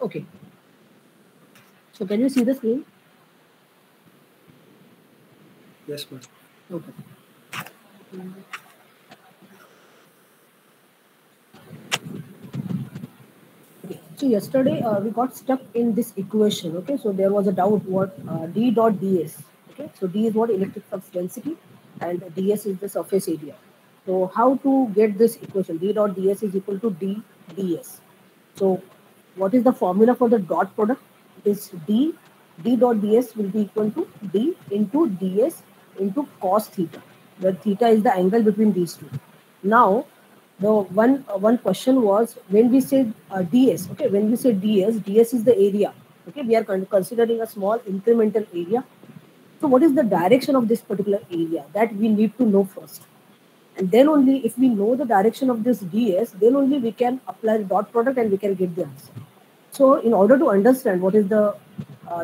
Okay. So can you see the screen? Yes, ma'am. Okay. Okay. So yesterday we got stuck in this equation. Okay. So there was a doubt what D dot ds. Okay. So D is what electric flux density, and ds is the surface area. So how to get this equation? D dot ds is equal to D ds. So what is the formula for the dot product? It is D dot ds will be equal to D into ds into cos theta, where theta is the angle between these two. Now, the one question was when we say ds. Okay, when we say ds is the area. Okay, we are considering a small incremental area. So what is the direction of this particular area? That we need to know first. And then only if we know the direction of this ds, then only we can apply the dot product and we can get the answer. So in order to understand what is the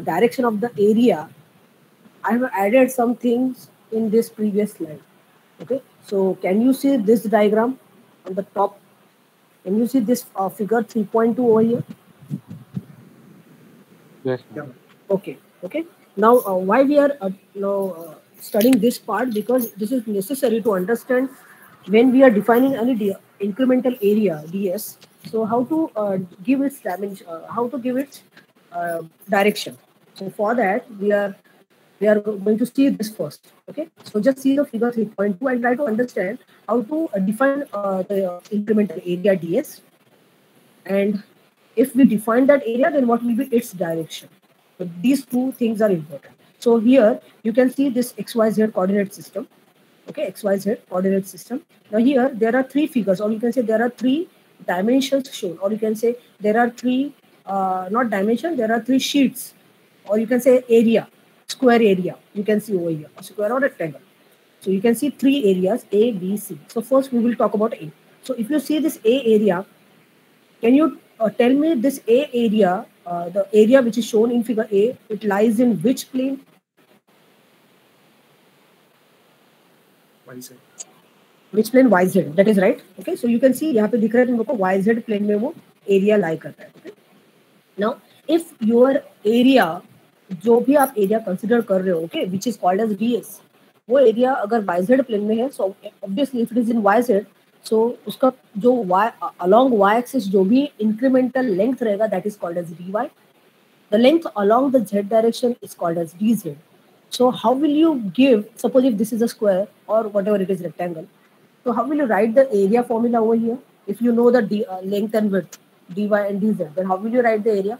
direction of the area, I have added some things in this previous slide. Okay, so can you see this diagram on the top? Can you see this figure 3.2 over here? Yes, Yeah. ma'am. Okay, okay. Now, why we are studying this part? Because this is necessary to understand when we are defining any incremental area ds. So how to give its dimension, how to give its direction. So for that we are going to see this first. Okay, so just see the figure 3.2 and try to understand how to define the incremental area ds. And if we define that area, then what will be its direction? So these two things are important. So here you can see this XYZ coordinate system. Okay, XYZ coordinate system. Now here there are three figures, or you can say there are three dimensions shown, or you can say there are three, not dimension, there are three sheets, or you can say area, square area. You can see over here, a square or rectangle. So you can see three areas A, B, C. So first we will talk about A. So if you see this A area, can you tell me this A area, the area which is shown in figure A, it lies in which plane? YZ. Which plane? YZ. That is right. Okay, so you can see यहाँ पे दिख रहा है तुमको YZ plane में वो area lie करता है. Okay. Now, if your area, जो भी आप area consider कर रहे हो, okay, which is called as DS, वो area अगर YZ plane में है, so obviously if it is in YZ, so उसका जो y along y axis जो भी incremental length रहेगा, that is called as dy. The length along the z direction is called as dz. So how will you give, suppose if this is a square or whatever it is rectangle, so how will you write the area formula over here? If you know the length and width, dy and dz, then how will you write the area?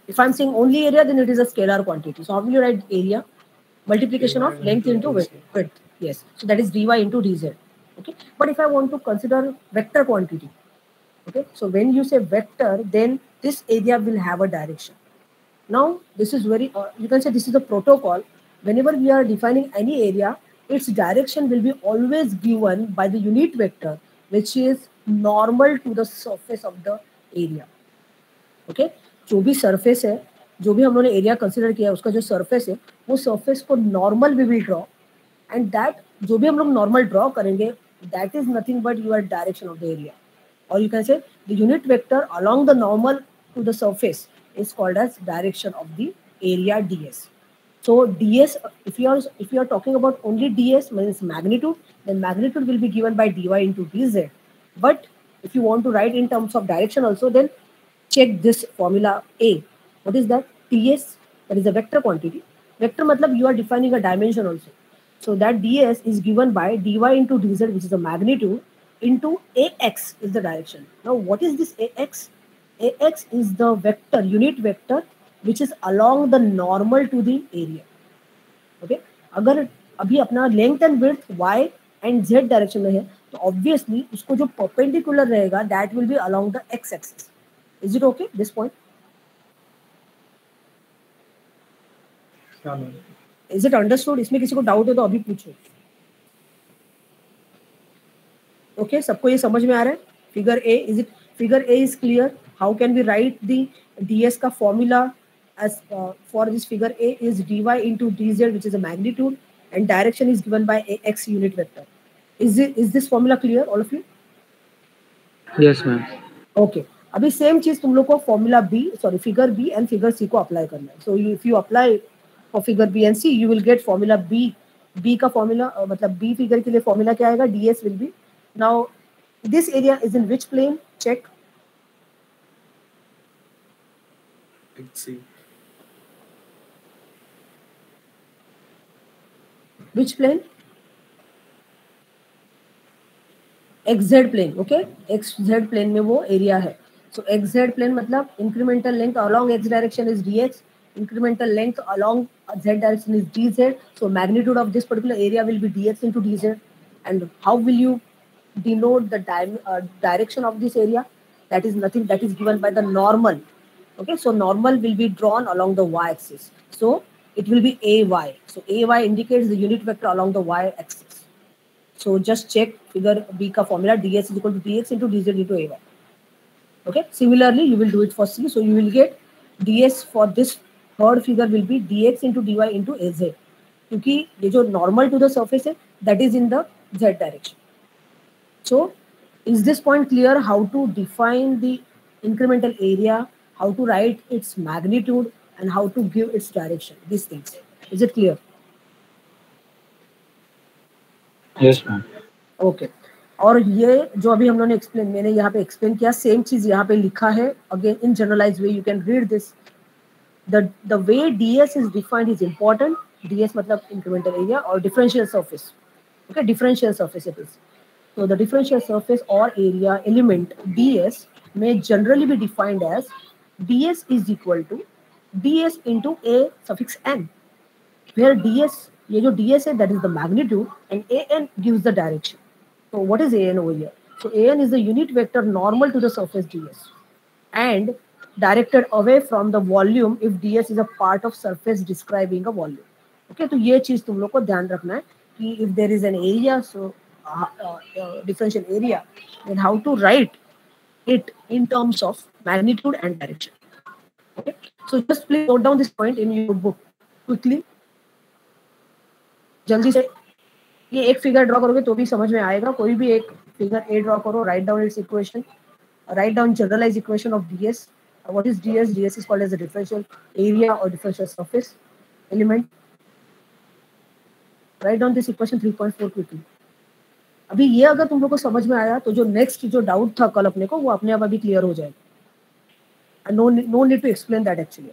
If I'm saying only area, then it is a scalar quantity. So how will you write area? Multiplication dy of length into dz. width. Yes. So that is dy into dz. Okay. But if I want to consider vector quantity, okay, so when you say vector, then this area will have a direction. Now, this is very, you can say this is a protocol. Whenever we are defining any area, its direction will be always given by the unit vector, which is normal to the surface of the area. Okay, जो भी surface है, जो भी हम लोगों ने area consider किया है, उसका जो surface है, वो surface को normal we will draw, and that जो भी हम लोग normal draw करेंगे, that is nothing but your direction of the area. Or you can say the unit vector along the normal to the surface is called as direction of the area ds. So ds, if you are talking about only ds means magnitude, then magnitude will be given by dy into dz. But if you want to write in terms of direction also, then check this formula A. What is that? ts, that is a vector quantity. Vector matlab you are defining a dimension also. So that ds is given by dy into dz, which is a magnitude, into ax is the direction. Now what is this ax? Ax is the vector, unit vector, which is along the normal to the area. Okay, अगर अभी अपना length and width y and z direction में है, तो obviously उसको जो perpendicular रहेगा that will be along the x axis. Is it okay this point? Yeah, ma'am. Is it understood? इसमें किसी को डाउट है तो अभी पूछो. ओके, सबको ये समझ में आ रहा है? Figure A, is it, figure A is clear? How can we write the ds का formula as for this figure A is dy into dz, which is a magnitude, and direction is given by ax unit vector. Is this formula clear, all of you? Yes, ma'am. Okay. अभी same चीज तुम लोग को formula B sorry figure B and figure C को apply करना है. So if you apply for figure B and C you will get formula B का formula मतलब बी फिगर के लिए फॉर्मूला क्या आएगा, ds will be. Now this area is in which plane, check. XC. Which plane? XZ plane. Okay, XZ plane में वो area है. So XZ plane मतलब incremental length along x direction is dx, incremental length along z direction is dz. So magnitude of this particular area will be dx into dz. And how will you denote the direction of this area? That is nothing, that is given by the normal. Okay, so normal will be drawn along the y-axis. So it will be AY. So AY indicates the unit vector along the y-axis. So just check figure B का formula, ds is equal to dx into dz into AY. Okay, similarly you will do it for C. So you will get ds for this third figure will be dx into dy into az, क्योंकि ये जो normal to the surface है that is in the z direction. So is this point clear how to define the incremental area, how to write its magnitude and how to give its direction, these things? Is it clear? Yes, ma'am. Okay. और ये जो अभी हम लोगों ने explain, मैंने यहाँ पे एक्सप्लेन किया, सेम चीज यहाँ पे लिखा है again in generalise way. You can read this. the way ds is defined is important. ds मतलब incremental area और differential surface. Okay, differential surface it is. So the differential surface or area element ds may generally be defined as ds is equal to ds into a suffix n, where ds, ये जो ds है that is the magnitude and an gives the direction. So what is an over here? So an is the unit vector normal to the surface ds and directed away from the volume if ds is a part of surface describing a volume. Okay, तो ये चीज तुम लोग को ध्यान रखना है कि if there is an area, so differential area, then how to write it in terms of magnitude and direction. Okay, so just please note down this point in your book quickly. जल्दी से ये एक figure draw करोगे तो भी समझ में आएगा. कोई भी एक फिगर ए ड्रॉ करो, write down it's equation, write down generalized equation of ds. What is ds? ds is called as a differential area or differential surface element. Write down this equation 3.4 quickly. अभी ये अगर तुम लोग को समझ में आया तो जो नेक्स्ट जो डाउट था कल अपने को वो अपने आप अभी क्लियर हो जाएगा. No need to explain that. Actually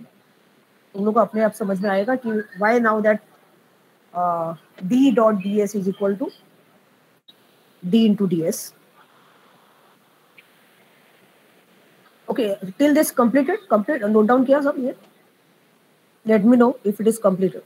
तुम लोग को अपने आप समझ में आएगा कि why now that d dot ds is equal to d into ds. Okay, till this completed, note down किया सब ये. Let me know if it is completed.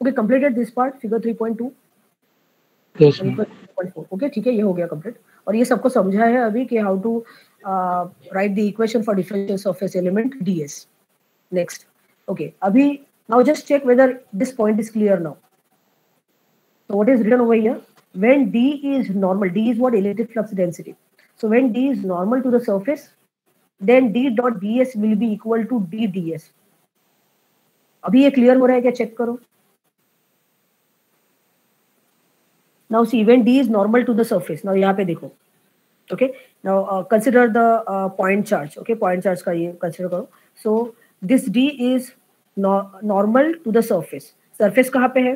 Okay, completed this part, figure 3.2. Yes, ma'am. 3.4. Okay, ठीक है, ये हो गया complete. और ये सबको समझा है अभी कि how to write the equation for differential surface element ds. Next. Okay, अभी now just check whether this point is clear now. So what is written over here? When d is normal, d is what? Electric flux density. So when d is normal to the surface, then d dot ds will be equal to d ds. अभी ये clear हो रहा है क्या? Check करो. Now see, when d is normal to the surface, now यहाँ पे देखो. Okay, now consider the point charge. Okay, point charge का ये consider करो. So this d is normal to the surface. Surface कहाँ पे है?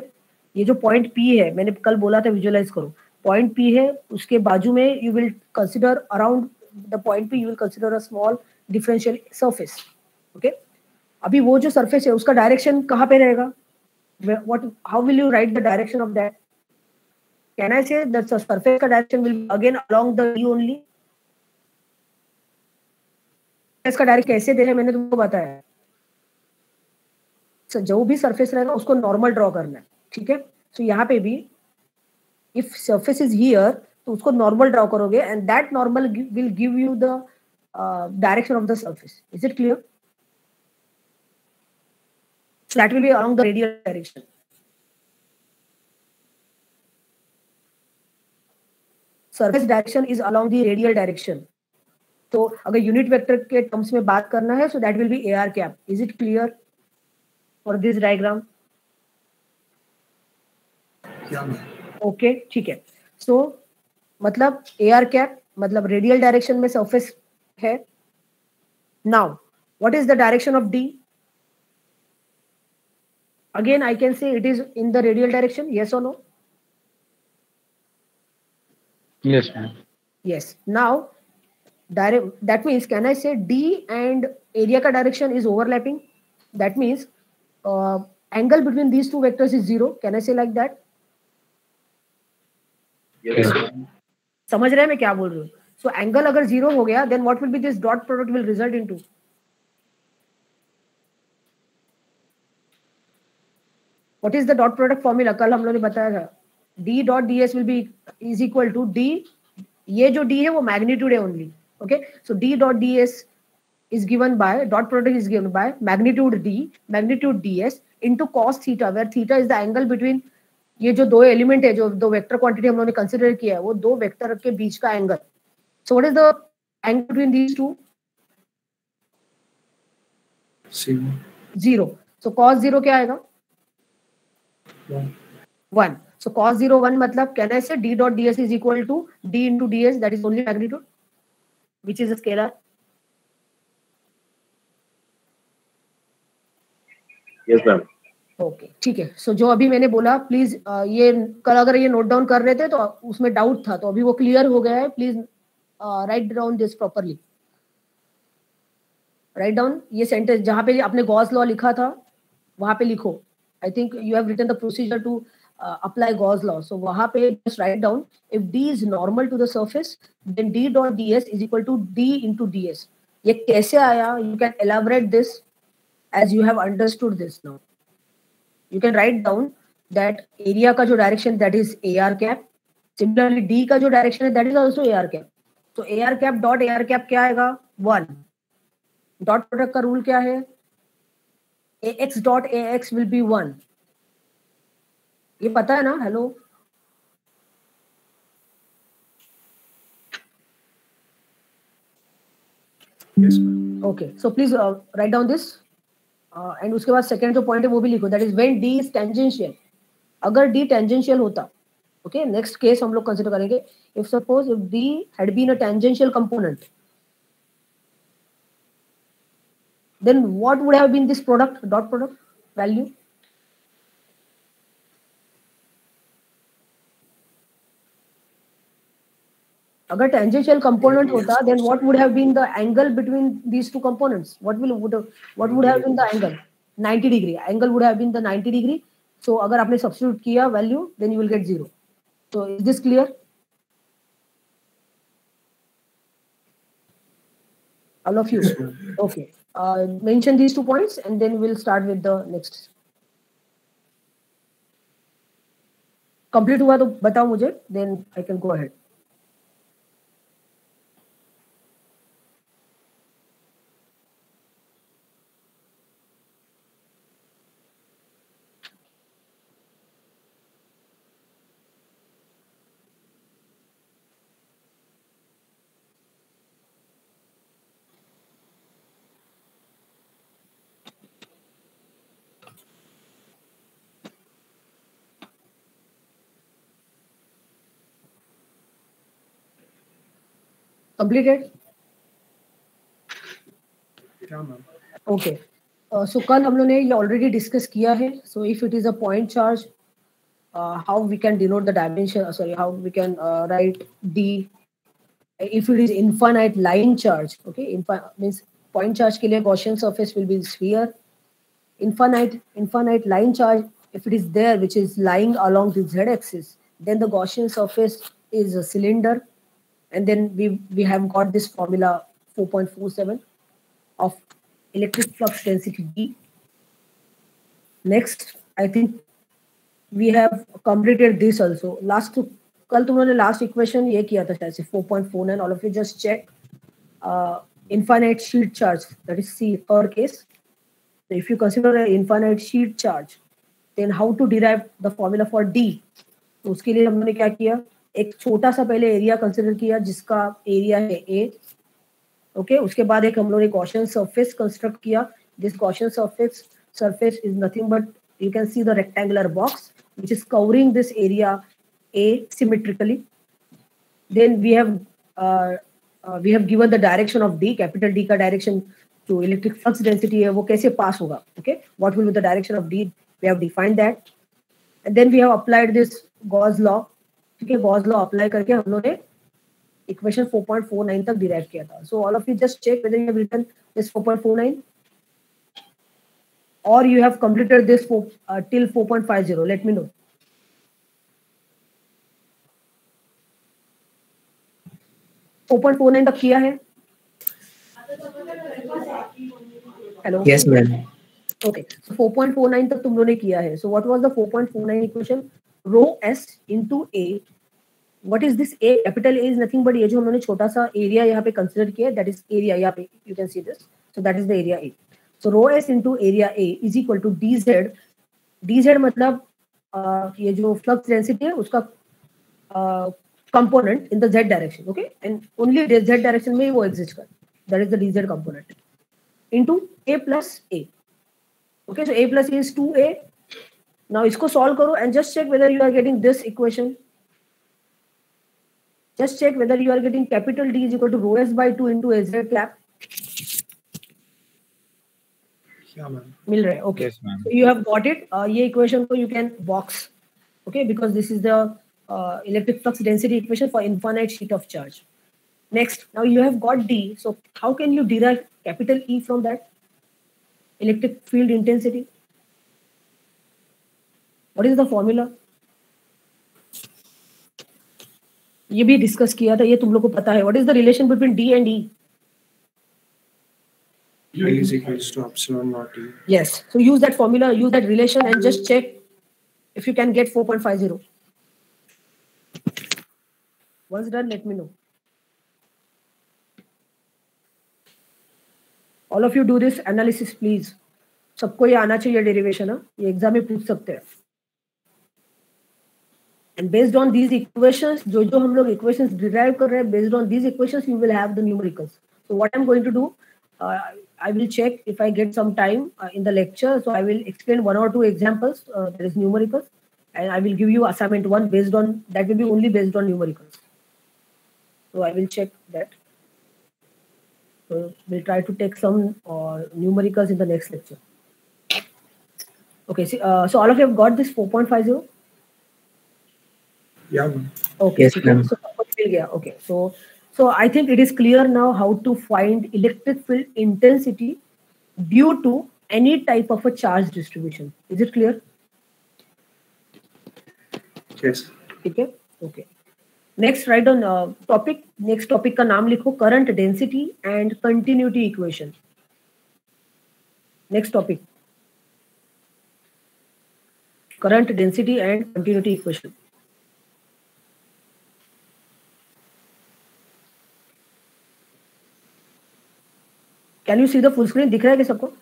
ये जो point P है, मैंने कल बोला था visualize करो. Point P है, उसके बाजू में you will consider around the point P you will consider a small differential surface. Okay, अभी वो जो surface है उसका direction कहाँ पे रहेगा? What? How will you write the direction of that? Can I say that the surface का direction will be again along the D only? इसका डायरेक्ट कैसे दे रहे मैंने तुमको बताया. So, जो भी सरफेस रहेगा उसको नॉर्मल ड्रॉ करना है. ठीक है. सो यहाँ पे भी इफ सरफेस इज हियर तो उसको नॉर्मल ड्रॉ करोगे and that normal will give you the direction of the surface. Is it clear? So that will be along the radial direction. Surface direction is along the radial direction. तो अगर unit vector के terms में बात करना है so that will be AR cap. Is it clear for this diagram? Okay, ठीक है. So मतलब AR cap मतलब रेडियल डायरेक्शन में सरफेस है. Now what is the direction of D? Again, I can say it is in the radial direction. Yes or no? Yes, ma'am. Yes. Now, that means can I say D and area का direction is overlapping? That means angle between these two vectors is 0. Can I say like that? Yes. समझ रहे हैं मैं क्या बोल रही हूँ? So angle अगर 0 हो गया, then what will be this dot product will result into? What is the dot product formula? कल हम लोगों ने बताया था. D dot ds will be is equal to D. ये जो D है वो magnitude है only. Okay. So D dot ds is given by dot product is given by magnitude D magnitude ds into cos theta, where theta is the angle between ये जो दो element है, जो दो वेक्टर क्वांटिटी हम लोगों ने कंसीडर किया है, वो दो वेक्टर के बीच का angle. So what is the angle between these two? 0. So cos 0 क्या आएगा? 1. So cos 0 1 मतलब can I say d dot ds is equal to d into ds, that is only magnitude, which is a scalar. Yes, ma'am. Okay, ठीक है. सो जो अभी मैंने बोला please ये कल अगर ये नोट डाउन कर रहे थे तो उसमें डाउट था, तो अभी वो क्लियर हो गया है. Please write down this properly. Write down ये सेंटेंस जहां पे आपने गॉस लॉ लिखा था वहां पे लिखो. I think you have written the procedure to apply Gauss law. So वहां पे just write down if D is normal to the surface, then D dot ds is equal to D into ds. ये कैसे आया? You can elaborate this as you have understood this now. You can write down that area का जो direction that is AR cap. Similarly D का जो direction है that is also AR cap. So AR cap dot AR cap क्या आएगा? 1. Dot product का rule क्या है? AX dot AX will be 1. ये पता है ना? Hello, okay. So please write down this and उसके बाद सेकंड जो पॉइंट है वो भी लिखो, that is when D is tangential. अगर डी टेंजेंशियल होता, ओके, नेक्स्ट केस हम लोग कंसीडर करेंगे. If suppose if D had been a tangential component, then what would have been this product, dot product value? अगर tangential component होता, then what would have been the angle between these two components? What would have been the angle? 90 degree. Angle would have been the 90 degree. So अगर आपने substitute किया value, then you will get 0. So is this clear? All of you? Okay. Mention these 2 points and then we'll start with the next. Complete हुआ तो बताओ मुझे, then I can go ahead. Completed? Yeah, ma'am. Okay. So कल हम लोग ने ये already discuss किया है. So if it is a point charge, how we can denote the dimension? Sorry, how we can write D? If it is infinite line charge, okay, means point charge के लिए Gaussian surface will be sphere. Infinite line charge, if it is there, which is lying along the z-axis, then the Gaussian surface is a cylinder, and then we have got this formula 4.47 of electric flux density D. Next, I think we have completed this also. कल तुमने last equation ये किया था शायद से 4.49. All of you just check. Infinite sheet charge, that is C, third case. So if you consider an infinite sheet charge, then how to derive the formula for D? तो उसके लिए हमने क्या किया, एक छोटा सा पहले एरिया कंसिडर किया जिसका एरिया है A. ओके, उसके बाद एक हम लोग एक Gaussian surface कंस्ट्रक्ट किया. This Gaussian surface is nothing but, you can see the rectangular box which is covering this area A symmetrically. Then we have given the direction of D, capital D का direction to electric flux density है वो कैसे pass होगा. Okay, what will be the direction of D? We have defined that, and then we have applied this Gauss law. ठीक है, Gauss law apply करके हम लोग ने equation 4.49 तक derive किया था. So all of you just check whether you have written this 4.49 or you have completed this till 4.50. Let me know. तक किया है? Hello. Yes, ma'am. Okay, so 4.49 तक तुम लोगों ने किया है. So what was the 4.49 equation? Rho S into A. What is this A? Capital A is nothing but ये जो हम लोगों ने छोटा सा एरिया यहाँ पे कंसिडर किया, that is area. यहाँ पे you can see this. So that is the area A. So rho S into area A is equal to dz. dz मतलब ये जो फ्लक्स डेंसिटी है उसका component in the z direction, okay, and only the z direction में वो exist कर, that is the dz component into A plus A. Okay, so A plus A is 2A. Now इसको solve करो and just check whether you are getting this equation. Just check whether you are getting capital D is equal to rho S by 2 into AZ cap. Yeah, ma'am. मिल रहा है? Okay. Yes, ma'am. So you have got it. ये equation को you can box, okay, because this is the electric flux density equation for infinite sheet of charge. Next, now you have got D. So how can you derive capital E from that? Electric field intensity. What is the formula? ये भी discuss किया था, ये तुम लोग को पता है. What is the relation between D and E? E is equals to epsilon naught E. Yes. So use that formula, use that relation, and just check if you can get 4.50. Once done, let me know. All of you do this analysis, please. सबको ये आना चाहिए derivation, हाँ? ये exam में पूछ सकते हैं. And based on these equations, जो हम लोग equations derive कर रहे हैं, based on these equations, you will have the numericals. So what I'm going to do, I will check if I get some time in the lecture. So I will explain 1 or 2 examples. That is numericals, and I will give you assignment 1 based on that will be only based on numericals. So I will check that. So we'll try to take some numericals in the next lecture. Okay. So all of you have got this 4.50. Yeah, ma'am. Okay. Yes, ma'am. Okay. So I think it is clear now how to find electric field intensity due to any type of a charge distribution. Is it clear? Yes. Okay. Okay. Next, write down topic. Next topic का नाम लिखो current density and continuity equation. Next topic. Current density and continuity equation. Can you see the full screen? दिख रहा है क्या सबको?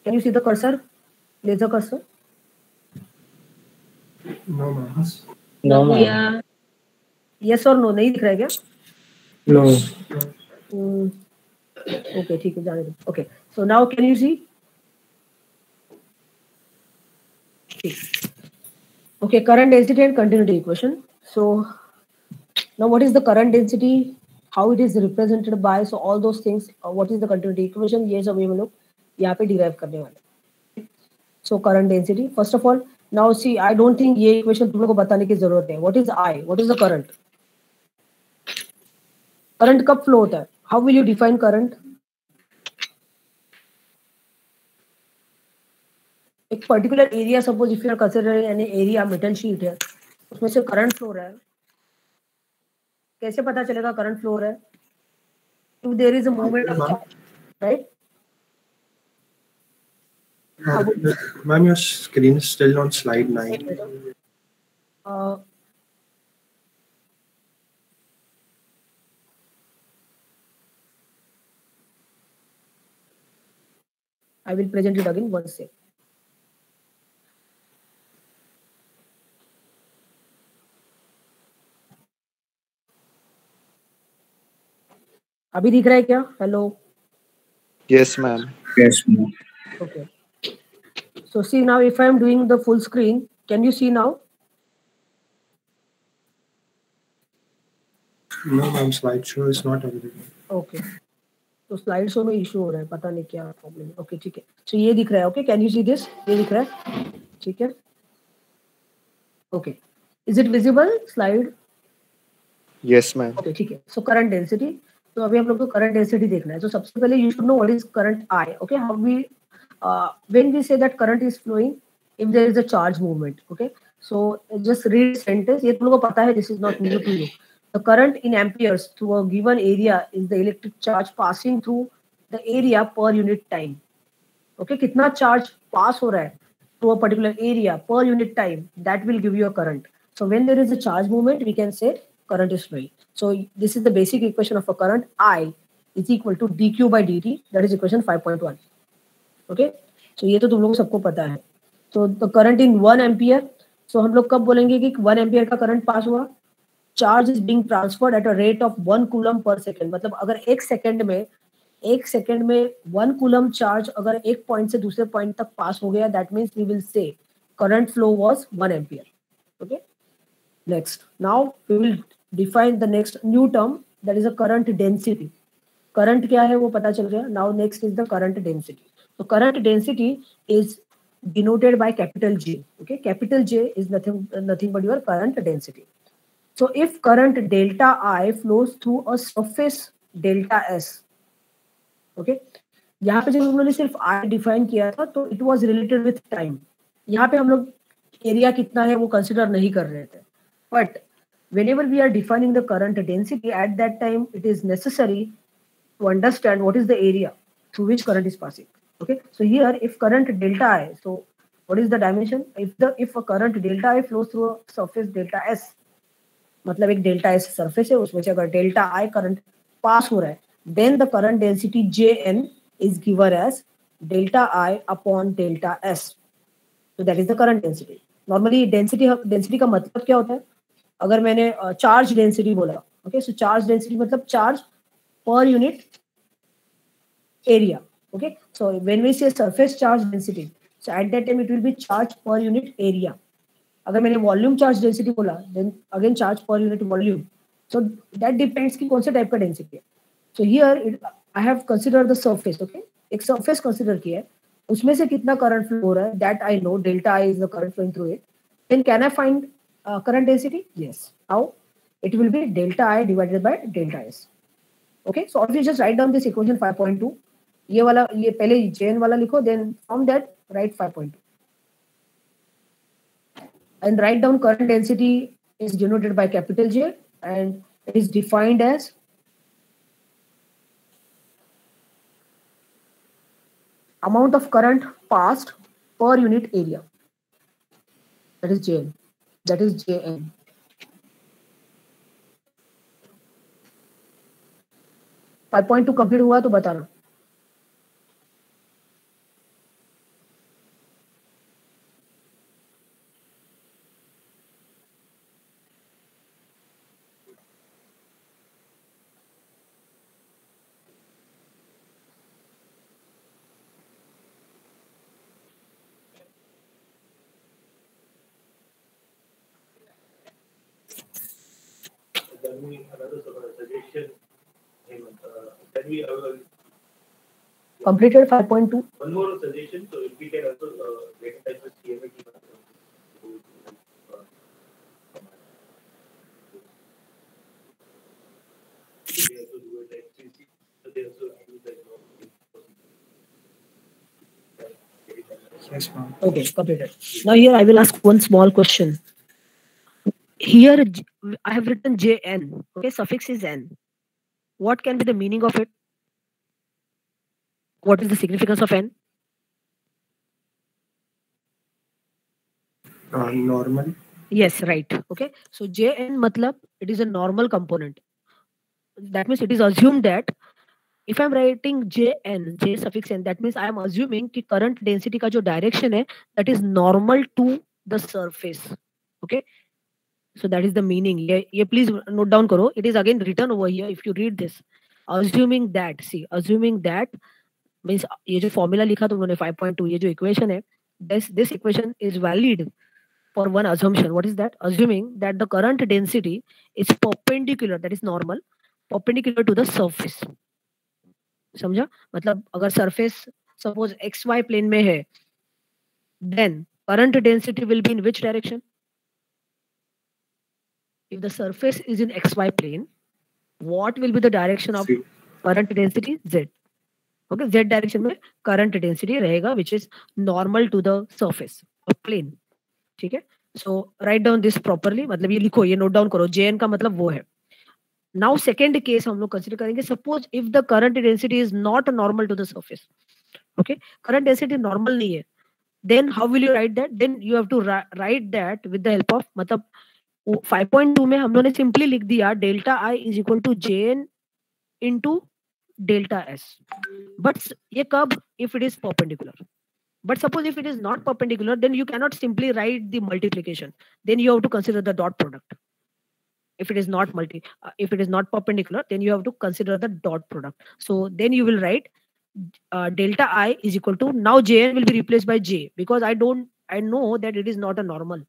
Can you see the cursor? Laser cursor? No, ma'am. No, ma'am. Yeah. Yes or no? नहीं दिख रहा है क्या? No. Okay, ठीक है, जाने दो. Okay. So now can you see? Okay, current density and continuity equation. So now what is the current density? How it is represented by? So all those things. What is the continuity equation? ये सब ये हम लोग यहाँ पे derive करने वाले. So current density. First of all, now see, I don't think ये equation तुम लोग को बताने की जरूरत है. What is I? What is the current? Current कब flow होता है? How will you define current? एक particular area, suppose if you are considering an area metal sheet here, उसमें से करंट फ्लो रहा है, कैसे पता चलेगा करंट फ्लो रहा है? If there is a movement of charge, right? Ma'am, your screen is still on slide 9. Uh, I will present it again one sec. अभी दिख रहा है क्या? Hello. Yes, ma'am. Yes, ma'am. Okay. So see now, if I am doing the full screen, can you see now? No, ma'am, slideshow is not available. Okay. तो slide show में issue हो रहा है, पता नहीं क्या प्रॉब्लम है. Okay ठीक है. सो ये दिख रहा है. Okay, can you see this? ये दिख रहा है, ठीक है. Okay, is it visible slide? Yes, ma'am. Okay ठीक है. So current density. तो अभी हम लोग को करंट डेंसिटी देखना है. तो सबसे पहले you should know what is current I. Okay, how we when we say that current is flowing if there is a charge movement. Okay, so just read sentence. ये तुम लोगों को पता है, this is not new to you. The current in amperes through a given area is the electric charge passing through the area per unit time. Okay, कितना charge pass हो रहा है through a particular area per unit time, that will give you a current. So when there is a charge movement, we can say current is flowing. So this is the basic equation of a current. I is equal to dq by dt. That is equation 5.1. Okay, so ये तो तुम लोगों को सबको पता है. So the current in 1 ampere. So हम लोग कब बोलेंगे कि 1 ampere का current पास हुआ? Charge is being transferred at a rate of 1 coulomb per second. मतलब अगर एक सेकेंड में 1 कूलम चार्ज अगर एक पॉइंट से दूसरे पॉइंट तक पास हो गया, that means we will say current flow was 1 ampere. Okay, next now we will define the next new term, that is a current density. Current क्या है वो पता चल गया. Now next is the current density. तो current density is denoted by capital J. Okay, capital J is nothing but your current density. So if current delta I flows through a surface delta S, okay, यहाँ पे जब हम लोगों ने सिर्फ I define किया था तो it was related with time. यहाँ पे हम लोग एरिया कितना है वो कंसिडर नहीं कर रहे थे. But whenever we are defining the current density, at that time it is necessary to understand what is the area through which current is passing. Okay, so here if current delta I, so what is the dimension? If a current delta I flows through a surface delta S, मतलब एक delta S surface है, उसमें से अगर delta I current pass हो रहा है, then the current density Jn is given as delta I upon delta S. तो that is the current density. Normally density का मतलब क्या होता है? अगर मैंने चार्ज डेंसिटी बोला, ओके, सो चार्ज डेंसिटी मतलब charge per unit area. Okay, so when we say surface charge density, so at that time it will be charge per unit area. अगर मैंने वॉल्यूम चार्ज डेंसिटी बोला, then again charge per unit volume. So that depends कि कौन से type का density है. So here I have consider the surface. Okay, एक surface consider किया है, उसमें से कितना करंट फ्लो हो रहा है, that I know. Delta I is the current flowing through it. Then can I find current density? Yes. How? It will be delta I divided by delta S. Okay, so of you just write down this equation 5.2. ये वाला, ये पहले Jn वाला लिखो, then from that write 5.2. And write down current density is denoted by capital J and it is defined as amount of current passed per unit area. That is Jn. That is Jn. Five point 2 complete हुआ तो बताना. Completed 5.2. One more suggestion. So if we can also get in touch with CMA team. They also do it like 3C. So they also do that. Yes, ma'am. Okay, completed. Now here I will ask one small question. here I have written Jn. Okay, suffix is n. What can be the meaning of it? What is the significance of n? Normal. Yes, right. Okay, so Jn matlab it is a normal component. That means it is assumed that if I'm writing Jn, J suffix n, that means I am assuming कि current density का जो direction है, that is normal to the surface. Okay, so that is the meaning. ये please note down करो. It is again written over here. If you read this, assuming that, see, assuming that means ये जो formula लिखा तुम लोगों ने 5.2, ये जो equation है, this equation is valid for one assumption. What is that? Assuming that the current density is perpendicular, that is normal, perpendicular to the surface. समझा? मतलब अगर surface suppose xy plane में है, then current density will be in which direction? If the surface is in xy plane, what will be the direction of See. current density? Z. Okay, Z direction में current density रहेगा, which is normal to the surface of plane. ठीक है? So write down this properly. मतलब ये लिखो, ये note down करो. Jn का मतलब वो है. Now second case हम लोग consider करेंगे. Suppose if the current density is not normal to the surface. Okay, current density normal नहीं है. Then how will you write that? Then you have to write that with the help of मतलब 5.2 में हम लोगों ने simply लिख दिया delta I is equal to Jn into delta S. But ये कब? If it is perpendicular. But suppose if it is not perpendicular, then you cannot simply write the multiplication. Then you have to consider the dot product. If it is not if it is not perpendicular, then you have to consider the dot product. So then you will write delta I is equal to, now Jn will be replaced by J because I know that it is not a normal.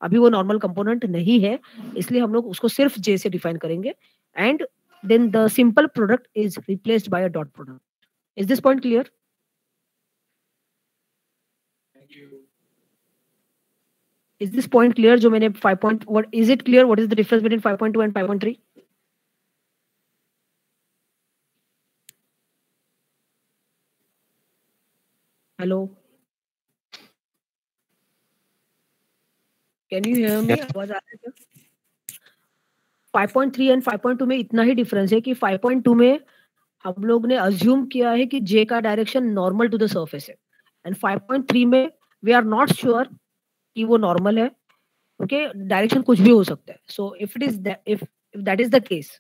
अभी वो normal component नहीं है, इसलिए हम लोग उसको सिर्फ J से define करेंगे, and then the simple product is replaced by a dot product. Is this point clear? Is this point clear? जो मैंने 5. What is it clear? What is the difference between 5.2 and 5.3? Hello. Can you hear me? आवाज आ रही है? 5.3 and 5.2 में इतना ही difference है कि 5.2 में हम लोग ने अज्यूम किया है कि J का direction normal to the surface है, एंड 5.3 में वी आर नॉट श्योर कि वो नॉर्मल है. ओके, डायरेक्शन कुछ भी हो सकता है. So if it is if that is the case,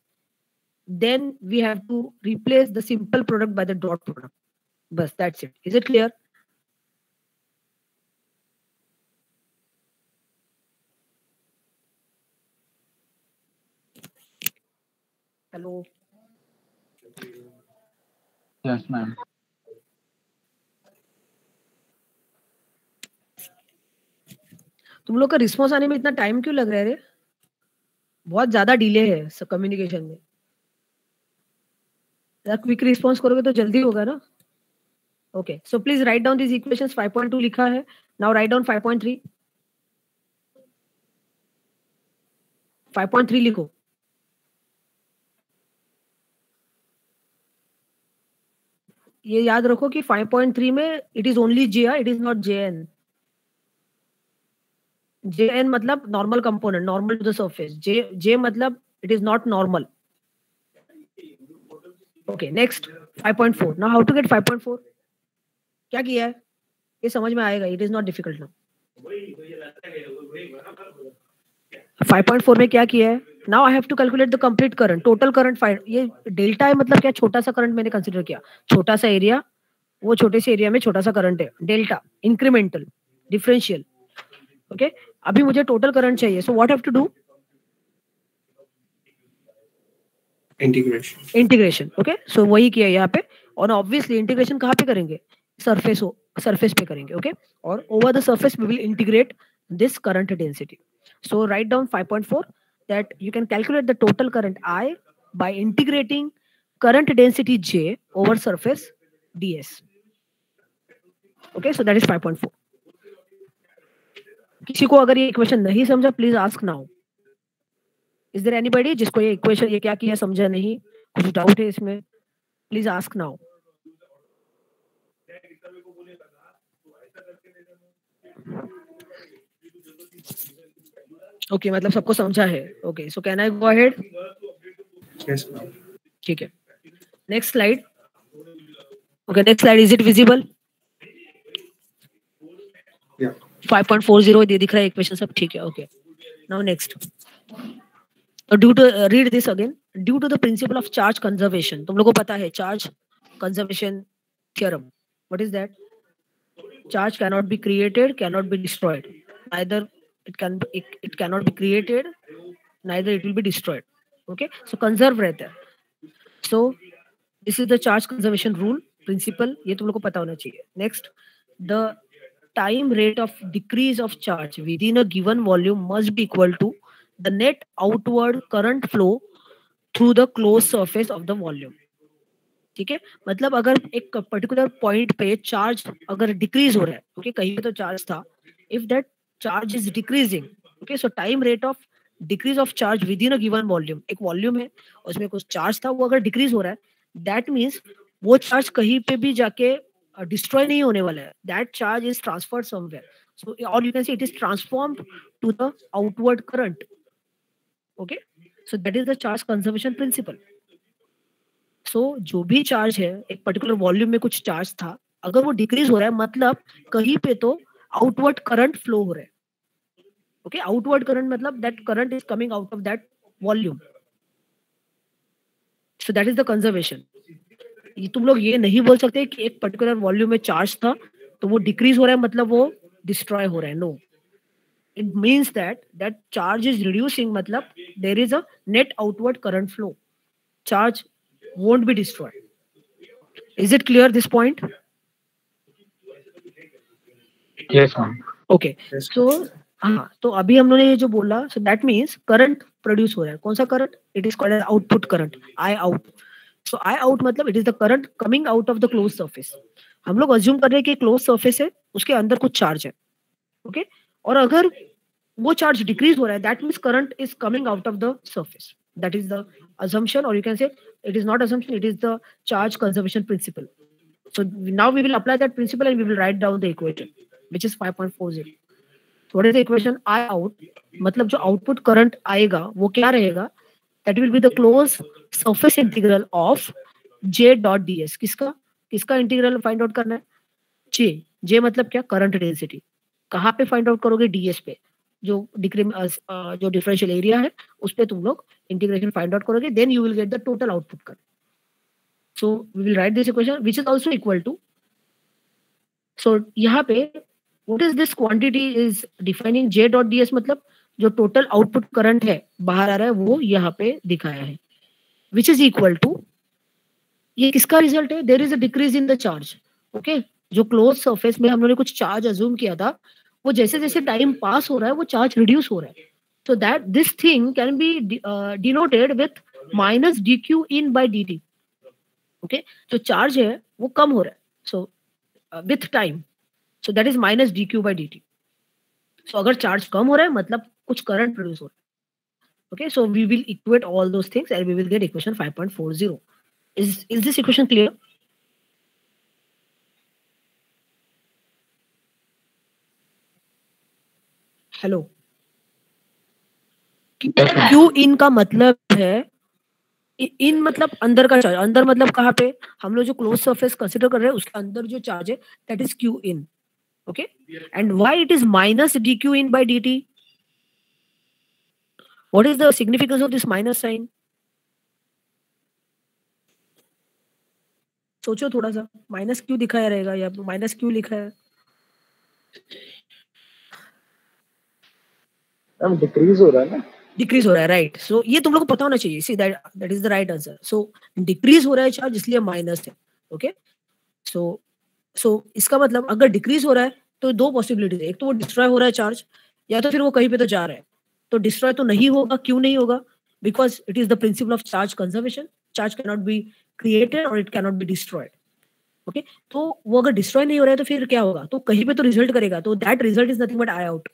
then we have to replace the simple product by the dot product. बस, that's it. Is it clear? Hello. Yes, ma'am. तुम लोग का response आने में इतना टाइम क्यों लग रहा है रे? बहुत ज्यादा डिले है कम्युनिकेशन में. क्विक रिस्पॉन्स करोगे तो जल्दी होगा ना. Okay, so please write down this equations. 5.2 लिखा है. Now write down 5.3. 5.3 लिखो. ये याद रखो कि 5.3 में it is only J, it is not Jn. Jn मतलब normal component, normal to the surface. J मतलब it is not normal. Okay, next 5.4. Now how to get 5.4? क्या किया है ये समझ में आएगा. It is not difficult now. 5.4 में क्या किया है? Now I have to calculate the complete current, total current. ये डेल्टा है मतलब क्या? छोटा सा करंट मैंने कंसीडर किया. छोटा सा एरिया, वो छोटे से एरिया में छोटा सा करंट है. Delta incremental differential. ओके, अभी मुझे टोटल करंट चाहिए. So what have to do? Integration. Okay, so वही किया यहाँ पे. और ऑब्वियसली इंटीग्रेशन कहाँ पे करेंगे? सरफेस पे करेंगे. ओके, और over the surface we will integrate this current density. So write down 5.4 that you can calculate the total current I by integrating current density J over surface ds. Okay, so that is 5.4. किसी को अगर ये equation नहीं समझा, please ask now. Is there anybody जिसको ये equation, ये क्या किया समझा नहीं, कुछ डाउट है इसमें? Please ask now. ओके, मतलब सबको समझा है. Okay, so can I go ahead? Yes, ma'am. ठीक है. Next slide. Okay, next slide. Is it visible? Yeah. 5.40 ये दिख रहा है इक्वेशन सब. ठीक है. Okay, now next. Due to read this again. Due to the principle of charge conservation. तुम लोगों को पता है charge conservation theorem. What is that? Charge cannot be created, cannot be destroyed. Neither it cannot be created, neither it will be destroyed. Okay, so conserve रहता है. So this is the charge conservation rule principle. ये तुम लोग को पता होना चाहिए. Next, the time rate of decrease of charge within a given volume must be equal to the net outward current flow through the closed surface of the volume. ठीक है, मतलब अगर एक पर्टिकुलर पॉइंट पे चार्ज अगर decrease हो रहा है, ओके, कहीं पे तो चार्ज था, if that charge is decreasing, okay, so time rate of decrease of charge with in a given volume, एक वॉल्यूम है उसमें कुछ चार्ज था, वो अगर डिक्रीज हो रहा है, दैट मीन्स वो चार्ज कहीं पे भी जाके डिस्ट्रॉय नहीं होने वाला है. That charge is transferred somewhere, so और you can see it is transformed to the outward current. Okay, so that is the charge conservation principle. So जो भी चार्ज है, एक पर्टिकुलर वॉल्यूम में कुछ चार्ज था, अगर वो डिक्रीज हो रहा है मतलब कहीं पे तो आउटवर्ड करंट फ्लो हो रहा है. ओके, आउटवर्ड करंट मतलब that current is coming out of that volume. So that is the conservation. तुम लोग ये नहीं बोल सकते कि एक पर्टिकुलर वॉल्यूम में चार्ज था तो वो डिक्रीज हो रहा है मतलब वो डिस्ट्रॉय हो रहा है. No, it means that charge is reducing, मतलब there is a net outward current flow. Charge won't be destroyed. Is it clear this point? Yes, ma'am. Okay. Yes. So हाँ, तो अभी हम लोगों ने ये जो बोला, so that means current produce हो रहा है. कौन सा current? It is called as output current, I out. So I out मतलब it is the current coming out of the closed surface. हम लोग अज्यूम कर रहे हैं कि क्लोज सर्फेस है, उसके अंदर कुछ चार्ज है. ओके, और अगर वो चार्ज डिक्रीज हो रहा है, that means current is coming out of the surface. That is the assumption, or you can say it is not assumption, it is the charge conservation principle. So now we will apply that principle and we will write down the equation, which is 5.40. So what is the equation? I out मतलब जो output current आएगा वो क्या रहेगा? That will be the closed surface integral of J dot ds. किसका integral find out करना है? J मतलब क्या? Current density. कहाँ पे फाइंड आउट करोगे? ds पे. जो डिफरेंशियल एरिया है उस पे तुम लोग इंटीग्रेशन फाइंड आउट करोगे, then you will get the total output current. So we will write this equation which is also equal to, so यहाँ पे what is this quantity is defining J dot ds, मतलब जो total output current है बाहर आ रहा है वो यहाँ पे दिखाया है, व्हिच इज इक्वल टू, ये किसका रिजल्ट है? There is a decrease in the charge. Okay, जो क्लोज सरफेस में हम लोगों ने कुछ चार्ज अज्यूम किया था, वो जैसे जैसे टाइम पास हो रहा है वो चार्ज रिड्यूस हो रहा है. So that this thing can be denoted with minus dq in by dt. Okay, जो चार्ज है वो कम हो रहा है, so with time, so that is minus dq by dt. सो अगर चार्ज कम हो रहा है मतलब कुछ करंट प्रोड्यूस हो रहा है. Okay, so we will equate all those things and we will get equation 5.40. Is this equation clear? Hello, Q in का मतलब है, इन मतलब अंदर का चार्ज. अंदर मतलब कहाँ पे? हम लोग जो क्लोज सरफेस कंसीडर कर रहे हैं उसके अंदर जो चार्ज है that is Q in. Okay, and why it is minus dq in by dt? What is the significance of this minus sign? सोचो थोड़ा सा, माइनस क्यों दिखाया रहेगा या माइनस क्यों लिखा है? डिक्रीज हो रहा है ना. डिक्रीज हो रहा है, राइट. सो ये तुम लोग को पता होना चाहिए. See that is the right answer. So decrease हो रहा है चार्ज इसलिए माइनस है. ओके, सो इसका मतलब अगर डिक्रीज हो रहा है तो दो पॉसिबिलिटीज है. एक तो वो डिस्ट्रॉय हो रहा है चार्ज, या तो फिर वो कहीं पे तो जा रहा है. तो डिस्ट्रॉय तो नहीं होगा. क्यों नहीं होगा? Because it is the principle of charge conservation. Charge can not be created और it can not be destroyed. Okay, तो वो अगर डिस्ट्रॉय नहीं हो रहा है तो फिर क्या होगा? तो कहीं पे तो रिजल्ट करेगा. तो that result is nothing but I out.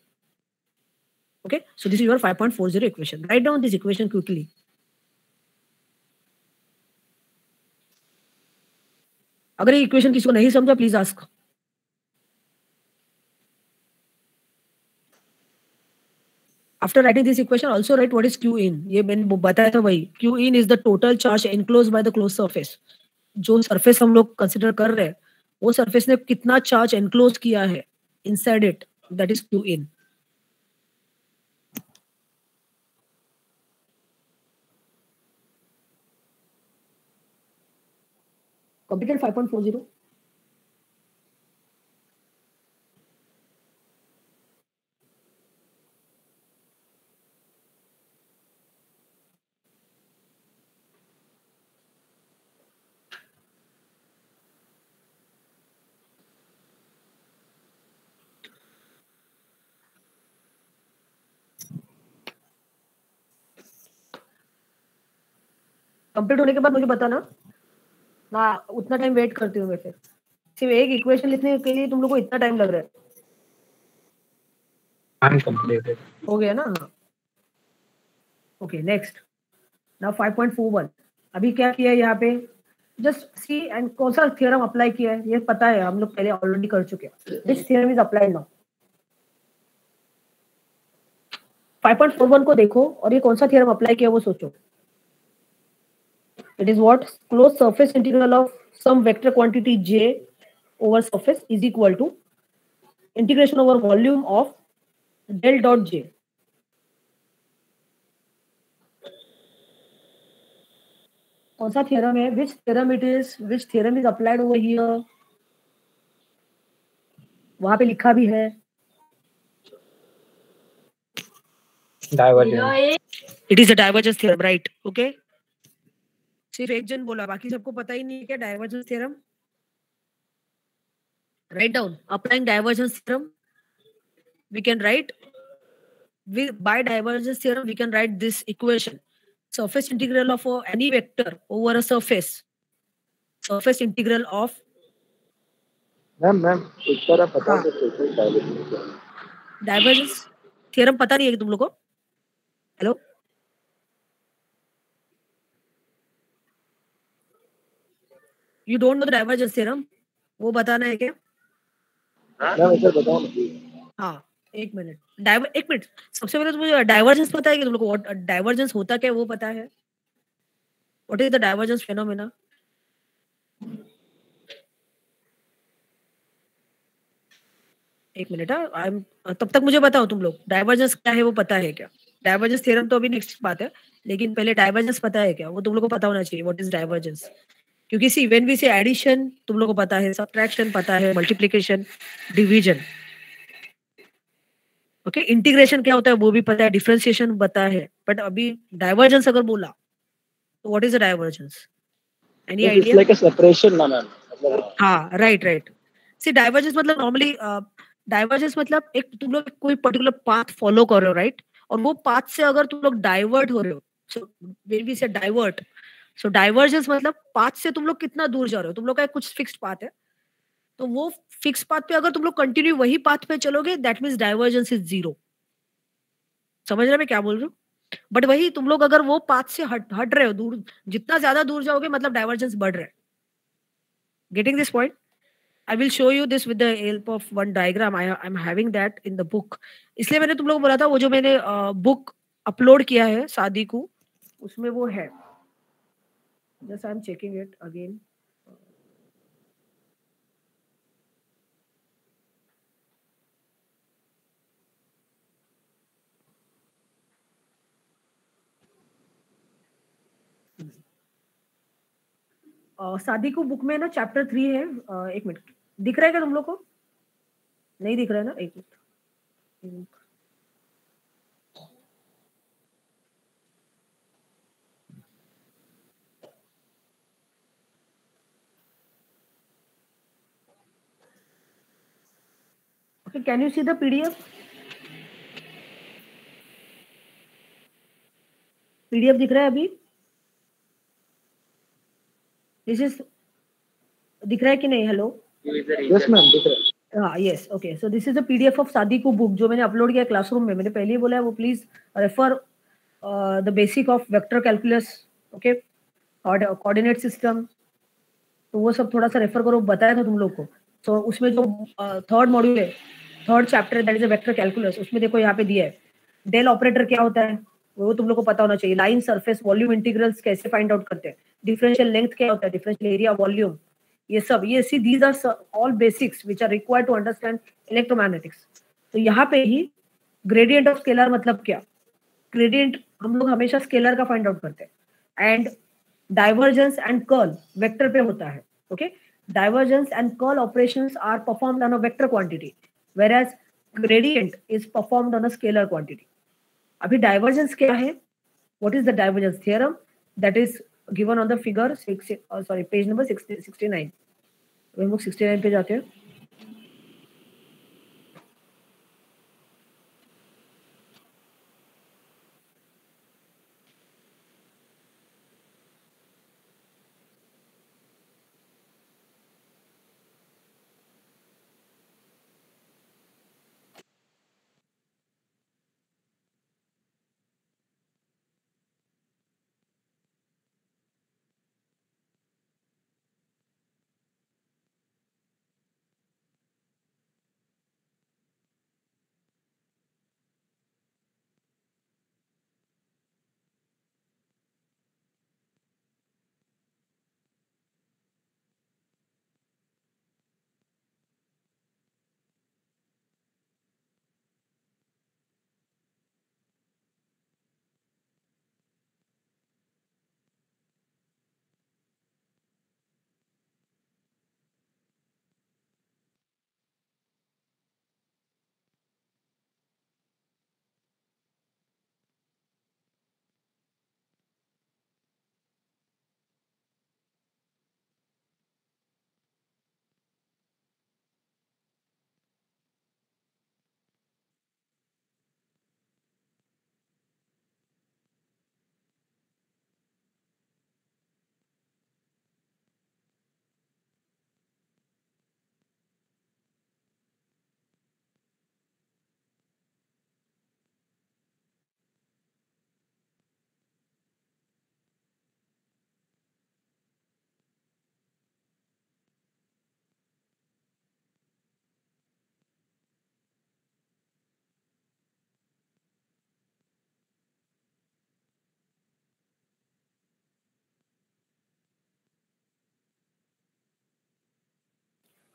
Okay, so this is your 5.40 equation. Write down this equation quickly. अगर ये इक्वेशन किसी को नहीं समझा please ask. After writing this equation, also write what is Q in. ये मैंने बताया था वही. Q in is the total charge enclosed by the closed surface. जो surface हम लोग consider कर रहे हैं, वो surface ने कितना charge enclose किया है inside it, that is Q in. Completed 5.40. Complete होने के बाद मुझे बताना ना, उतना टाइम वेट करती हूँ मैं. फिर सिर्फ एक इक्वेशन लिखने के लिए तुम लोग को इतना टाइम लग रहा है. I'm completed. हो गया ना? हाँ. Okay, next. नाउ 5.41. अभी क्या किया है यहाँ पे? जस्ट सी एंड कौन सा थ्योरम अप्लाई किया है ये पता है, हम लोग पहले ऑलरेडी कर चुके हैं. This theorem is applied now. 5.41 को देखो और ये कौन सा थ्योरम अप्लाई किया वो सोचो. It is what? Closed surface integral of some vector quantity j over surface is equal to integration over volume of del dot j. कौन सा theorem है? Which theorem it is? Which theorem is applied over here? वहां पे लिखा भी है. Divergence. It is a divergence theorem, right? Okay. सिर्फ एक जन बोला, बाकी सबको पता ही नहीं है क्या divergence theorem. Write down. Applying divergence theorem we can write by divergence theorem we can write this equation. Surface integral of any vector over a surface integral of. Ma'am एक बार आप बता दो डाइवर्जेंस थ्योरम पता नहीं है तुम लोग को? Hello, you don't know the divergence theorem? वो बताना है क्या? मैम एक बार बताओ ना. हाँ, एक मिनट. एक मिनट. सबसे पहले तो मुझे डाइवर्जेंस पता है कि तुम लोग को डाइवर्जेंस होता क्या वो पता है? What is the divergence phenomena? एक मिनट. तब तक मुझे बताओ तुम लोग डाइवर्जेंस क्या है वो पता है क्या? डाइवर्जेंस थ्योरम तो अभी नेक्स्ट बात है, लेकिन पहले डाइवर्जेंस पता है क्या वो तुम लोग को पता होना चाहिए. What is divergence? क्योंकि सी व्हेन वी से एडिशन तुम लोग को पता है, सब्ट्रैक्शन पता है, मल्टीप्लिकेशन, डिवीजन. ओके, इंटीग्रेशन क्या होता है वो भी पता है, डिफरेंशिएशन पता है. बट अभी डाइवर्जेंस अगर बोला तो what is the divergence? Any it's idea? Like a separation ना मैम. हाँ, राइट. सी डाइवर्जेंस मतलब नॉर्मली डाइवर्जेंस मतलब एक तुम लोग कोई पर्टिकुलर पाथ फॉलो कर रहे हो, राइट? और वो पाथ से अगर तुम लोग डाइवर्ट हो रहे हो, सो व्हेन वी से डाइवर्ट, सो डाइवर्जेंस मतलब पाथ से तुम लोग कितना दूर जा रहे हो. तुम लोग का एक कुछ फिक्स्ड पाथ है, तो वो फिक्स पाथ पे अगर तुम लोग कंटिन्यू वही पाथ पे चलोगे, दैट मींस डाइवर्जेंस इज 0. समझ रहे मैं क्या बोल रही हूँ? बट वही तुम लोग अगर वो पाथ से हट रहे हो, दूर जितना ज्यादा दूर जाओगे मतलब डाइवर्जेंस बढ़ रहा है. Getting this point? I will show you this with the help of one diagram. I'm having that in the book. इसलिए मैंने तुम लोग को बोला था वो जो मैंने बुक अपलोड किया है शादी को, उसमें वो है. Just I'm checking it again. शादी को बुक में ना चैप्टर 3 है. एक मिनट, दिख रहा है क्या तुम लोग को? नहीं दिख रहा है ना? एक minute. Okay, can you see the PDF? PDF दिख रहा है अभी? This is दिख रहा है कि नहीं? हेलो, यस मैम दिख रहा है. हाँ, yes. Okay, so this is the PDF of शादी को बुक जो मैंने अपलोड किया क्लासरूम में. मैंने पहले ही बोला है वो please refer the basic of vector calculus, okay, coordinate system, तो वो सब थोड़ा सा रेफर करो. बताया था तुम लोग को. तो उसमें जो थर्ड मॉड्यूल है, third chapter that is a vector calculus, उसमें देखो यहाँ पे दिया है डेल ऑपरेटर क्या होता है वो तुम लोग को पता होना चाहिए. लाइन सरफेस वॉल्यूम इंटीग्रल्स कैसे फाइंड आउट करते हैं, डिफरेंशियल लेंथ क्या होता है, डिफरेंशियल एरिया वॉल्यूम, ये सब, ये see these are all basics which are required to understand electromagnetics. तो यहाँ पे ही ग्रेडियंट ऑफ स्केलर मतलब क्या, ग्रेडियंट हम लोग हमेशा स्केलर का फाइंड आउट करते हैं and divergence and curl vector पे होता है. Okay, divergence and curl operations are performed on a vector quantity whereas gradient is performed on a scalar quantity. अभी डाइवर्जेंस क्या है, what is the divergence theorem that is given on the figure page number 69. हम लोग 69 पे जाते हैं.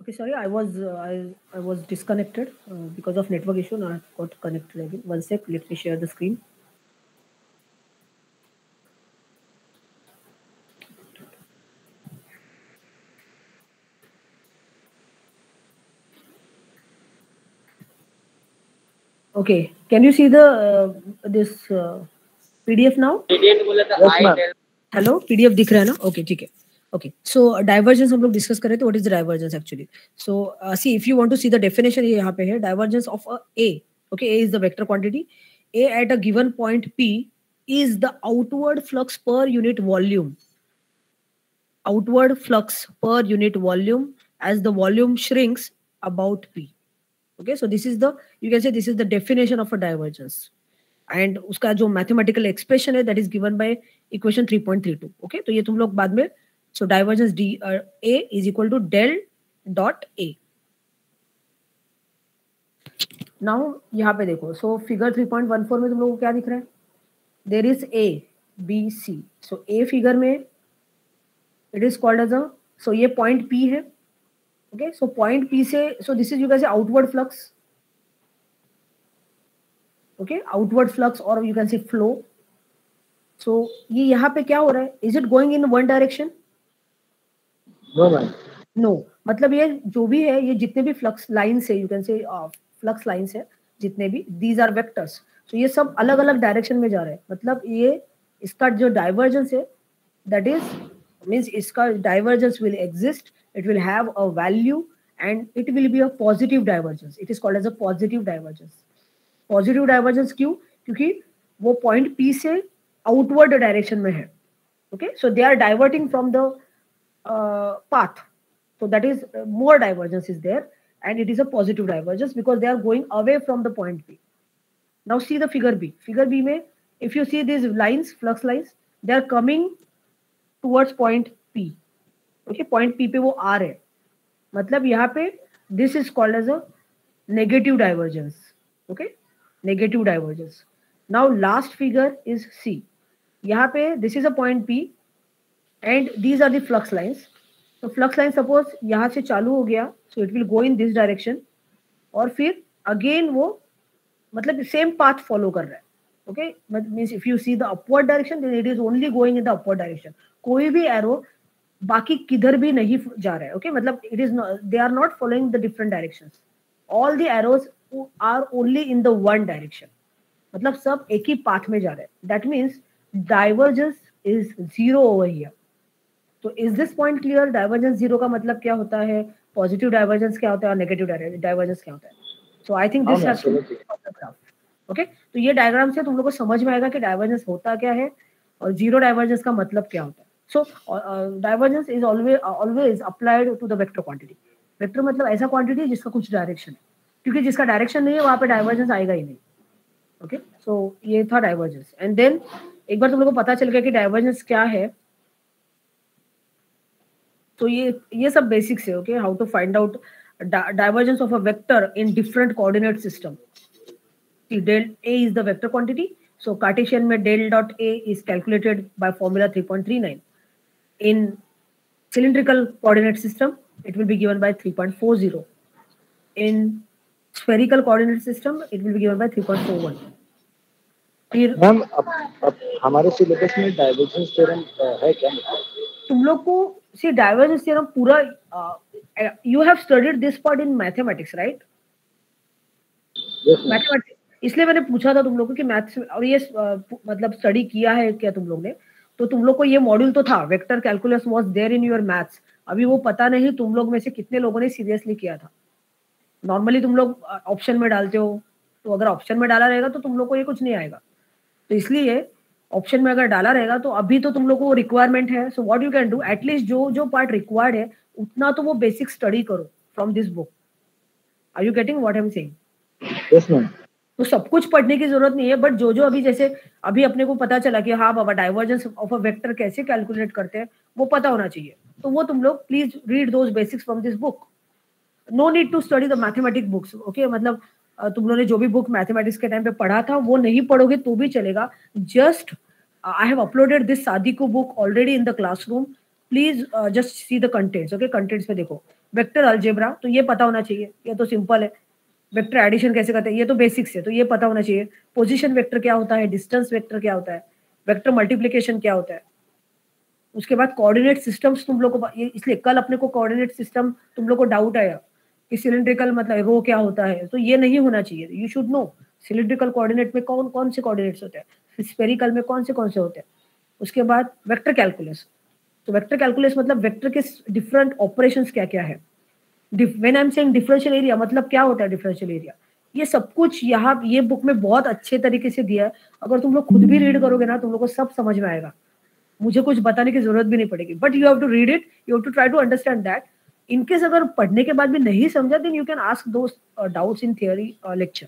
Okay, sorry, I was disconnected because of network issue. Now I got connected again. One sec, let me share the screen. Okay, can you see the this PDF now? Hello, PDF दिख रहा है ना? Okay, ठीक है. Okay, सो divergence हम लोग discuss कर रहे थे. What is the divergence actually? So see, if you want to see the definition, ये यहाँ पे है. Divergence of a A. Okay, A is the vector quantity. A at a given point P is the outward flux per unit volume. Outward flux per unit volume as the volume shrinks about P. Okay, so this is the, you can say this is the definition of a divergence. And उसका जो mathematical expression है, that is given by equation 3.32. Okay, तो ये तुम लोग बाद में, so divergence D A is equal to del dot A. Now यहाँ पे देखो, सो फिगर 3.14 में तुम लोगों को क्या दिख रहा है? There is A B C. So A figure में it is called as a, so ये पॉइंट पी है. ओके, सो पॉइंट पी से, so this is you can say outward flux. Okay, outward flux और you can say flow. So ये यहाँ पे क्या हो रहा है? Is it going in one direction? No ma'am. No, मतलब ये जो भी है, ये जितने भी फ्लक्स लाइन्स है, यू कैन से फ्लक्स लाइन्स है जितने भी, दीज आर वेक्टर्स. तो ये सब अलग अलग डायरेक्शन में जा रहे हैं. मतलब ये इसका जो डाइवर्जेंस है, दैट इज मीन्स इसका divergence will exist, it will have a value and it will be a positive divergence. It is called as a positive divergence. Positive divergence क्यों? क्योंकि वो पॉइंट पी से आउटवर्ड डायरेक्शन में है. Okay, so they are diverting from the path, so that is more divergence is there and it is a positive divergence because they are going away from the point P. Now see the figure B. Figure B mein, if you see these lines, flux lines, they are coming towards point P. Okay, point P पे वो आ रहे हैं. मतलब यहाँ पे this is called as a negative divergence. Okay, negative divergence. Now last figure is C. यहाँ पे this is a point P and these are the flux lines. तो फ्लक्स लाइन सपोज यहाँ से चालू हो गया, so it will go in this direction, और फिर अगेन वो मतलब सेम पाथ फॉलो कर रहा है. Okay, means if you see the upward direction then it is only going in the upward direction. कोई भी एरो बाकी किधर भी नहीं जा रहा है. ओके, मतलब it is they are not following the different directions. All the arrows are only in the one direction. मतलब सब एक ही पाथ में जा रहे हैं. That means divergence is zero over here. तो is this point clear? Divergence zero का मतलब क्या होता है, पॉजिटिव डाइवर्जेंस क्या होता है और नेगेटिव डाइवर्जेंस क्या होता है. So I think this has to be graph. Okay, तो ये डायग्राम से तुम लोग को समझ में आएगा कि डाइवर्जेंस होता क्या है और जीरो डाइवर्जेंस का मतलब क्या होता है. So divergence is always applied to the vector quantity. Vector मतलब ऐसा क्वांटिटी जिसका कुछ डायरेक्शन है, क्योंकि जिसका डायरेक्शन नहीं है वहां पे डाइवर्जेंस आएगा ही नहीं. ओके, सो ये था डाइवर्जेंस. एंड देन एक बार तुम लोग को पता चल गया कि डाइवर्जेंस क्या है, तो ये सब बेसिक्स है. Okay, how to find out divergence of a vector in different coordinate system. See, del A is the vector quantity. So Cartesian में del dot A is calculated by formula 3.39. In cylindrical coordinate system, it will be given by 3.40. In spherical coordinate system, it will be given by 3.41. फिर ma'am अब हमारे syllabus में divergence theorem है क्या? तुम लोग को सी डाइवर्जेंस थ्योरम पूरा you have studied this part in mathematics, right? Yes, mathematics. इसलिए मैंने पूछा था तुम लोग को कि मैथ्स और ये मतलब स्टडी किया है क्या तुम लोग ने. तो तुम लोग को ये मॉड्यूल तो था, vector calculus was there in your maths. अभी वो पता नहीं तुम लोग में से कितने लोगों ने सीरियसली किया था. नॉर्मली तुम लोग ऑप्शन में डालते हो, तो अगर ऑप्शन में डाला रहेगा तो तुम लोग को ये कुछ नहीं आएगा. तो इसलिए ऑप्शन में अगर डाला रहेगा तो अभी तो तुम लोग को रिक्वायरमेंट है. So what you can do, at least जो जो पार्ट रिक्वायर्ड है उतना तो वो बेसिक स्टडी करो from this book. Are you getting what I am saying? Yes ma'am. तो सब कुछ पढ़ने की जरूरत नहीं है, बट जो जो अभी जैसे अभी अपने को पता चला कि हाँ बाबा डाइवर्जेंस ऑफ अ वेक्टर कैसे कैलकुलेट करते हैं वो पता होना चाहिए. तो वो तुम लोग please read those basics from this book. No need to study the mathematic books. Okay, मतलब तुम लोगों ने जो भी बुक मैथमेटिक्स के टाइम पे पढ़ा था वो नहीं पढ़ोगे तो भी चलेगा. Just I have uploaded this sadeko book already in the classroom. Please just see the contents. Okay, contents में देखो वेक्टर अलजेब्रा, तो ये पता होना चाहिए, ये तो सिंपल है. वेक्टर एडिशन कैसे करते हैं ये तो बेसिक्स है, तो ये पता होना चाहिए. पोजीशन वेक्टर क्या होता है, डिस्टेंस वेक्टर क्या होता है, वेक्टर मल्टीप्लिकेशन क्या होता है. उसके बाद कोऑर्डिनेट सिस्टम्स तुम लोग को, इसलिए कल अपने को कोऑर्डिनेट सिस्टम तुम लोग को डाउट आया कि सिलिंड्रिकल मतलब रो क्या होता है, तो ये नहीं होना चाहिए. You should no cylindrical coordinate में कौन कौन से कोऑर्डिनेट्स होते हैं, स्फेरिकल में कौन से होते हैं. उसके बाद वेक्टर कैलकुलस. तो वेक्टर कैलकुलस मतलब वेक्टर के डिफरेंट ऑपरेशंस क्या क्या है. When I am saying differential area मतलब क्या होता है डिफरेंशियल एरिया, ये सब कुछ यहाँ ये बुक में बहुत अच्छे तरीके से दिया है. अगर तुम लोग खुद भी रीड करोगे ना तुम लोग को सब समझ में आएगा, मुझे कुछ बताने की जरूरत भी नहीं पड़ेगी. But you have to read it, you have to try to understand that. In case अगर पढ़ने के बाद भी नहीं समझा then you can ask those doubts in theory lecture.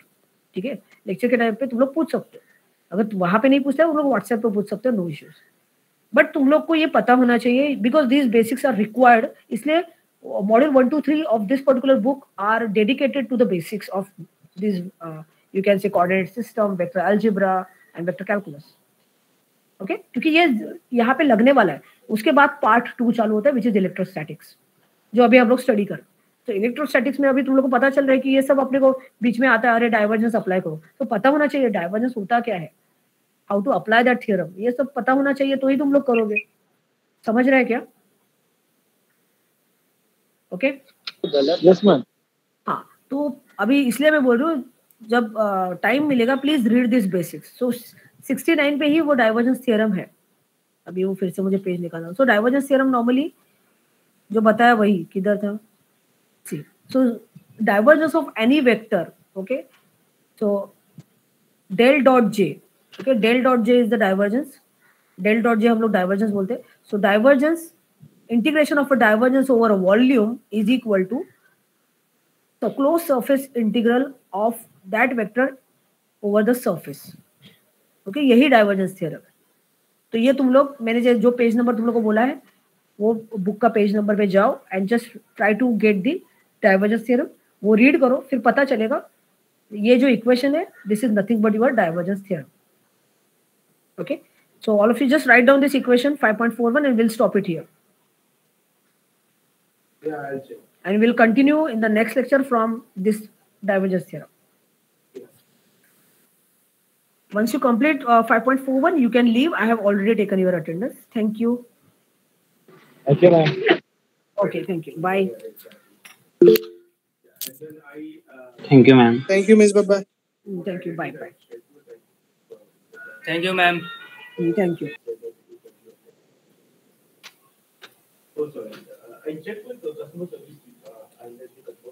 ठीक है, लेक्चर के टाइम पे तुम लोग पूछ सकते हो. अगर वहां पे नहीं पूछते तुम लोग व्हाट्सएप पे पूछ सकते हो, नो इश्यूज. बट तुम लोग को ये पता होना चाहिए because these basics are required. इसलिए module 1 to 3 of this particular book are dedicated to the basics of this you can say coordinate system, vector algebra and vector calculus. Okay, क्योंकि ये यहाँ पे लगने वाला है. उसके बाद पार्ट 2 चालू होता है विच इज इलेक्ट्रोस्टैटिक्स, जो अभी हम लोग स्टडी कर. तो इलेक्ट्रोस्टैटिक्स में अभी तुम लोग को पता चल रहा है कि ये सब अपने को बीच में आता है, अरे डाइवर्जेंस अप्लाई करो, तो पता होना चाहिए डाइवर्जेंस होता क्या है, how to apply that theorem, ये सब पता होना चाहिए तो ही तुम लोग करोगे. समझ रहे हैं क्या? Okay, yes ma'am. हाँ, तो अभी इसलिए मैं बोल रही हूँ जब टाइम मिलेगा प्लीज रीड दिस बेसिक्स. सो 69 पे ही वो डाइवर्जेंस थ्योरम है. अभी वो फिर से मुझे पेज निकालना. सो डाइवर्जेंस थ्योरम नॉर्मली जो बताया वही किधर था. See, so divergence of any vector. Okay, so del dot J. Okay, del dot J is the divergence. Del dot J हम लोग डाइवर्जेंस बोलते हैं. So divergence, integration of a divergence over a volume is equal to the closed surface integral of that vector over the surface. Okay, यही divergence theorem है. तो ये तुम लोग मैंने जो पेज नंबर तुम लोग को बोला है वो बुक का पेज नंबर पे जाओ and just try to get the divergence theorem. वो रीड करो, फिर पता चलेगा ये जो इक्वेशन है this is nothing but your divergence theorem. Okay. So all of you just write down this equation 5.41 and we'll stop it here. Yeah, I'll check. And we'll continue in the next lecture from this divergence theorem. Once you complete 5.41, you can leave. I have already taken your attendance. Thank you. Thank you, ma'am. Okay, thank you. Bye. And then Thank you, ma'am. Thank you, Ms. Baba. Thank you. Bye. Bye. Thank you, ma'am. Thank you. oh, sorry. I checked with the customer service. I'll let you continue.